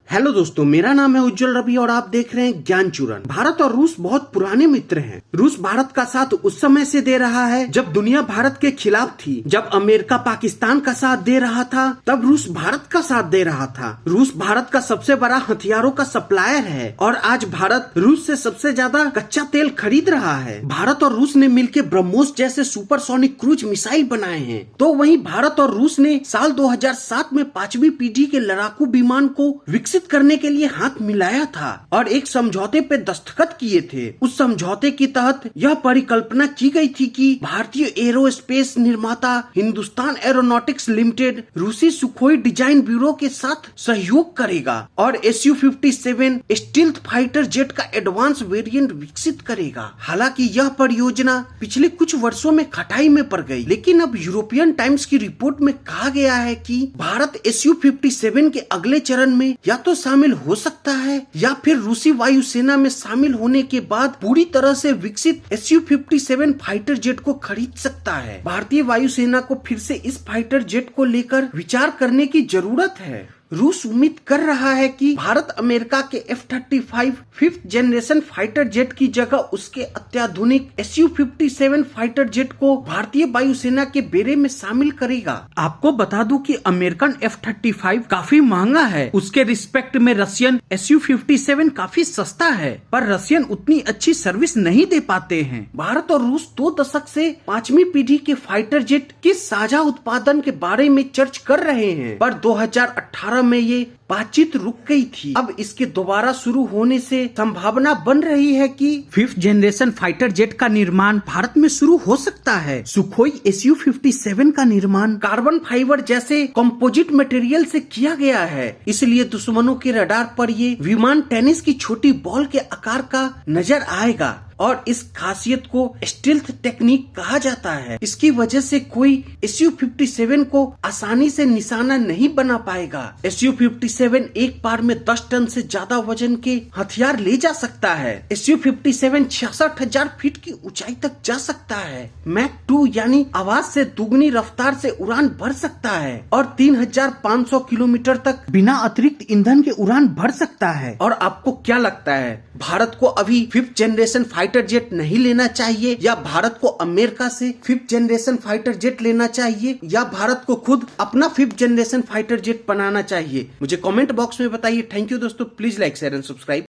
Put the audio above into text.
Hello दोस्तों, मेरा नाम है उज्जवल रवि और आप देख रहे हैं ज्ञान चूरन। भारत और रूस बहुत पुराने मित्र हैं। रूस भारत का साथ उस समय से दे रहा है जब दुनिया भारत के खिलाफ थी। जब अमेरिका पाकिस्तान का साथ दे रहा था तब रूस भारत का साथ दे रहा था। रूस भारत का सबसे बड़ा हथियारों का सप्लायर है और आज भारत रूस से सबसे ज्यादा कच्चा तेल खरीद रहा है। भारत और रूस ने मिलकर ब्रह्मोस जैसे सुपरसोनिक क्रूज मिसाइल बनाए हैं। तो वहीं भारत और रूस ने साल 2007 में 5वीं पीढ़ी के लड़ाकू विमान को विकसित करने के लिए हाथ मिलाया था और एक समझौते पे दस्तखत किए थे। उस समझौते के तहत यह परिकल्पना की गई थी कि भारतीय एरोस्पेस निर्माता हिंदुस्तान एरोनॉटिक्स लिमिटेड रूसी सुखोई डिजाइन ब्यूरो के साथ सहयोग करेगा और Su-57 स्टील्थ फाइटर जेट का एडवांस वेरिएंट विकसित करेगा। हालांकि यह परियोजना पिछले कुछ वर्षों में खटाई में पड़ गई, लेकिन अब यूरोपियन टाइम्स की रिपोर्ट में कहा गया है कि भारत Su-57 के अगले चरण में या तो शामिल हो सकता है या फिर रूसी वायुसेना में शामिल होने के बाद पूरी तरह से विकसित Su-57 फाइटर जेट को खरीद सकता है। भारतीय वायुसेना को फिर से इस फाइटर जेट को लेकर विचार करने की जरूरत है। रूस उम्मीद कर रहा है कि भारत अमेरिका के F-35 5th generation fighter jet की जगह उसके अत्याधुनिक Su-57 फाइटर जेट को भारतीय वायुसेना के बेड़े में शामिल करेगा। आपको बता दूं कि अमेरिकन F-35 काफी महंगा है। उसके रिस्पेक्ट में रशियन Su-57 काफी सस्ता है, पर रशियन उतनी अच्छी सर्विस नहीं दे पाते हैं। भारत और रूस 2 दशक से 5वीं पीढ़ी के फाइटर जेट के साझा उत्पादन के बारे में चर्चा कर रहे हैं, पर 2018 में ये बातचीत रुक गई थी। अब इसके दोबारा शुरू होने से संभावना बन रही है कि 5th जनरेशन फाइटर जेट का निर्माण भारत में शुरू हो सकता है। सुखोई Su-57 का निर्माण कार्बन फाइबर जैसे कंपोजिट मटेरियल से किया गया है, इसलिए दुश्मनों के रडार पर ये विमान टेनिस की छोटी बॉल के आकार का नजर आएगा और इस खासियत को स्टील्थ टेक्निक कहा जाता है। इसकी वजह से कोई Su-57 को आसानी से निशाना नहीं बना पाएगा। Su-57 एक बार में 10 टन से ज्यादा वजन के हथियार ले जा सकता है। Su-57 66,000 फीट की ऊंचाई तक जा सकता है। मैक 2 यानी आवाज से दुगनी रफ्तार से उड़ान भर सकता है और 3,500 किलोमीटर तक बिना अतिरिक्त ईंधन के उड़ान भर सकता है। और आपको क्या लगता है, भारत को अभी 5th जनरेशन फाइटर जेट नहीं लेना चाहिए या भारत को अमेरिका से 5th जनरेशन फाइटर जेट लेना चाहिए या भारत को खुद अपना 5th जनरेशन फाइटर जेट बनाना चाहिए? मुझे कमेंट बॉक्स में बताइए। थैंक यू दोस्तों, please like share and subscribe.